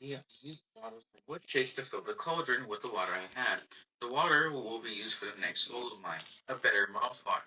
Yeah, I used water from wood chase to fill the cauldron with the water I had. The water will be used for the next goal of mine, a better mob farm.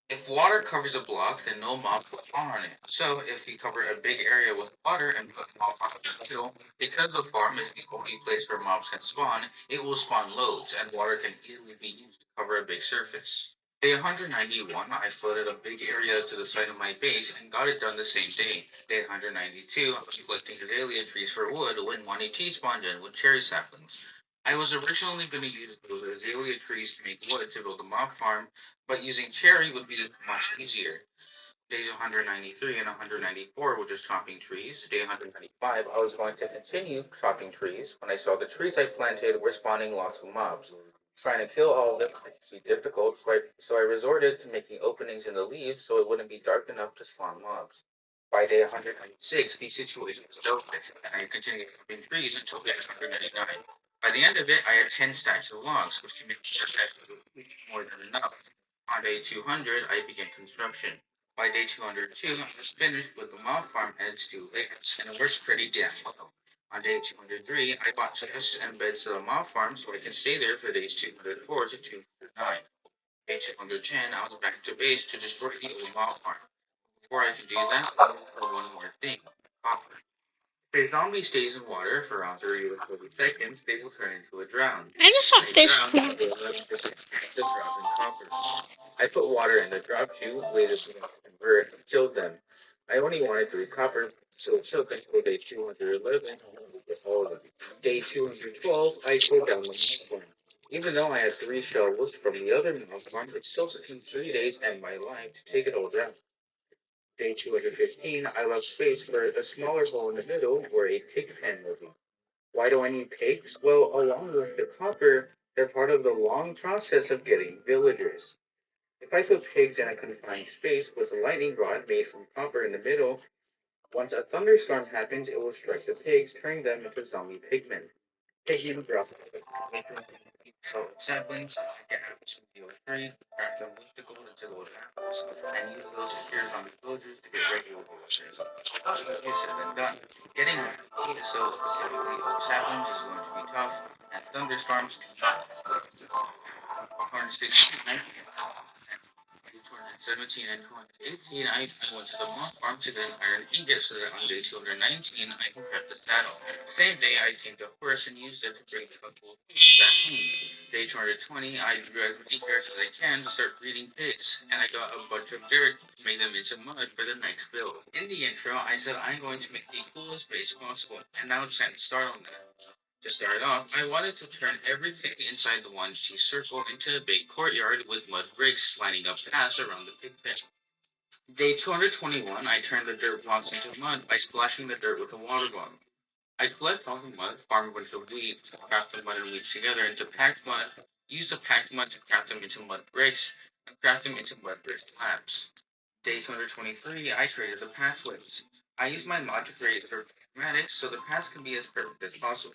If water covers a block, then no mob will spawn on it. So if you cover a big area with water and put mob farm in the middle, because the farm is the only place where mobs can spawn, it will spawn loads, and water can easily be used to cover a big surface. Day 191, I flooded a big area to the side of my base and got it done the same day. Day 192, I was collecting azalea trees for wood when one ET spawned in with cherry saplings. I was originally going to use those azalea trees to make wood to build a mob farm, but using cherry would be much easier. Days 193 and 194 were just chopping trees. Day 195, I was going to continue chopping trees when I saw the trees I planted were spawning lots of mobs. Trying to kill all of them would be difficult, so I resorted to making openings in the leaves so it wouldn't be dark enough to spawn mobs. By day 196, the situation was hopeless, and I continued chopping trees until day 199. By the end of it, I had 10 stacks of logs, which can make more than enough. On day 200, I began construction. By day 202, I was finished with the mob farm and its two layers, and it works pretty damn well. On day 203, I bought chests and beds to the mob farm so I can stay there for days 204 to 209. Day 210, I was back to base to destroy the old mob farm. Before I could do that, I needed for one more thing, copper. If a zombie stays in water for around 30 or 40 seconds, they will turn into a drown. I just saw When they fish drown, swim. there's a 11% chance of dropping copper. I put water in the drop chute, waited for them to convert, and killed them. I only wanted 3 copper, so it took until day 211 to get all of them. Day 212, I tore down the mob farm. Even though I had 3 shovels from the other mob farm, it still took me 3 days and my life to take it all down. Day 215, I left space for a smaller hole in the middle where a pig pen will be. Why do I need pigs? Well, along with the copper, they're part of the long process of getting villagers. If I put pigs in a confined space with a lightning rod made from copper in the middle, once a thunderstorm happens, it will strike the pigs, turning them into zombie pigmen. Pigmen drop so saplings, get apples from the tree, craft them with the gold into gold apples, and use those spears on the villagers to get regular villagers. Easier said than done. Getting so specifically oak saplings is going to be tough, and thunderstorms too much. 116, 217 and 218, I went to the mock farm to get an iron ingot so that on day 219 I can craft the saddle. Same day I tamed a horse and used it to bring a couple of pigs back home. Day 220, I drew as many carrots as I can to start breeding pigs, and I got a bunch of dirt to make them into mud for the next build. In the intro, I said I'm going to make the coolest base possible, and now it's time to start on that. To start off, I wanted to turn everything inside the 1G circle into a big courtyard with mud bricks lining up paths around the pig pen. Day 221, I turned the dirt blocks into mud by splashing the dirt with a water bottle. I collect all the mud, farm a bunch of wheat, craft the mud and wheat together into packed mud, use the packed mud to craft them into mud bricks, and craft them into mud brick slabs. Day 223, I traded the pathways. I used my mod to create perfect schematics so the paths can be as perfect as possible.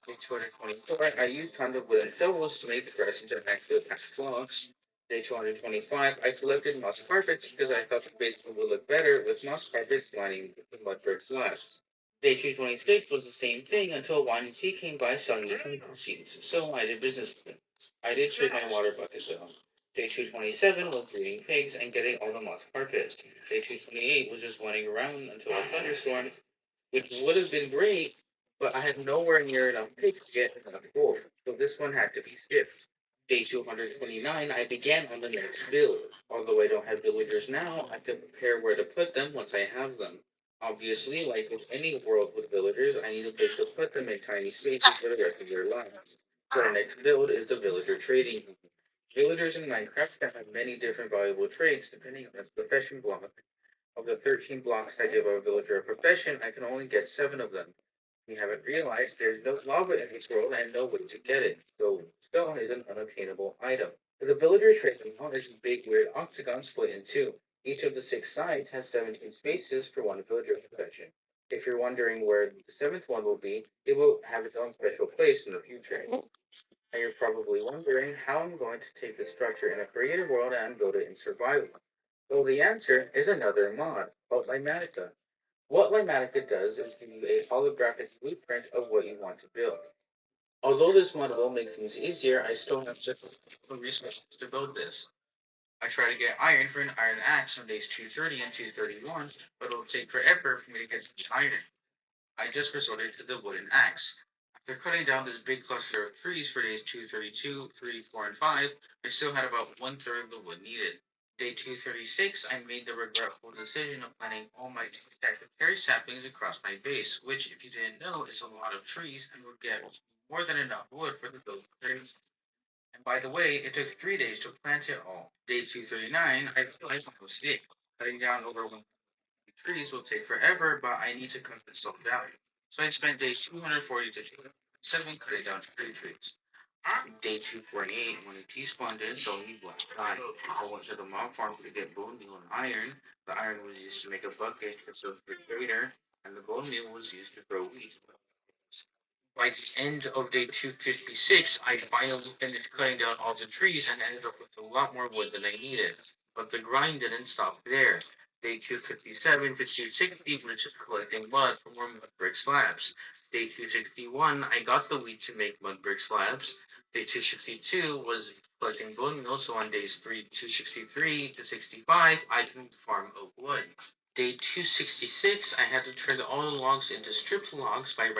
Day 224, I used tons of wooden shovels to make the grass into actual path blocks. Day 225, I selected moss carpets because I thought the basement would look better with moss carpets lining the mud brick slabs. Day 226 was the same thing until one T came by selling the chemical seeds, so I did business with him. I did trade my water bucket though. Day 227 was breeding pigs and getting all the moss carpets. Day 228 was just running around until a thunderstorm, which would have been great, but I had nowhere near enough pigs to get enough wool, so this one had to be skipped. Day 229, I began on the next build. Although I don't have villagers now, I can prepare where to put them once I have them. Obviously, like with any world with villagers, I need a place to put them in tiny spaces for the rest of their lives. So our next build is the villager trading. Villagers in Minecraft can have many different valuable traits depending on its profession block. Of the 13 blocks I give a villager a profession, I can only get 7 of them. You haven't realized there's no lava in this world and no way to get it, so stone is an unobtainable item. The villager trading hall is a big weird octagon split in two. Each of the 6 sides has 17 spaces for one villager profession. If you're wondering where the seventh one will be, it will have its own special place in the future. And you're probably wondering how I'm going to take this structure in a creative world and build it in survival. Well, the answer is another mod called Limatica. What Limatica does is give you a holographic blueprint of what you want to build. Although this mod will make things easier, I still have some resources to build this. I try to get iron for an iron axe on days 230 and 231, but it'll take forever for me to get to the iron. I just resorted to the wooden axe. After cutting down this big cluster of trees for days 232, 3, 4, and 5, I still had about one third of the wood needed. Day 236, I made the regretful decision of planting all my stacks of cherry saplings across my base, which, if you didn't know, is a lot of trees and would get more than enough wood for the building trees. And by the way, it took 3 days to plant it all. Day 239, I realized I was sick. Cutting down over trees will take forever, but I need to cut this all down. So I spent day 240 to 207 cutting down three trees. Day 248, when a despawned in, so he black died. I went to the mob farm to get bone meal and iron. The iron was used to make a bucket to serve the trader, and the bone meal was used to grow wheat. By the end of day 256, I finally finished cutting down all the trees and ended up with a lot more wood than I needed. But the grind didn't stop there. Day 257 to 260 was just collecting mud for more mud brick slabs. Day 261, I got the wheat to make mud brick slabs. Day 262 was collecting bone meal, so on days 263 to 65, I can farm oak wood. Day 266, I had to turn all the logs into stripped logs by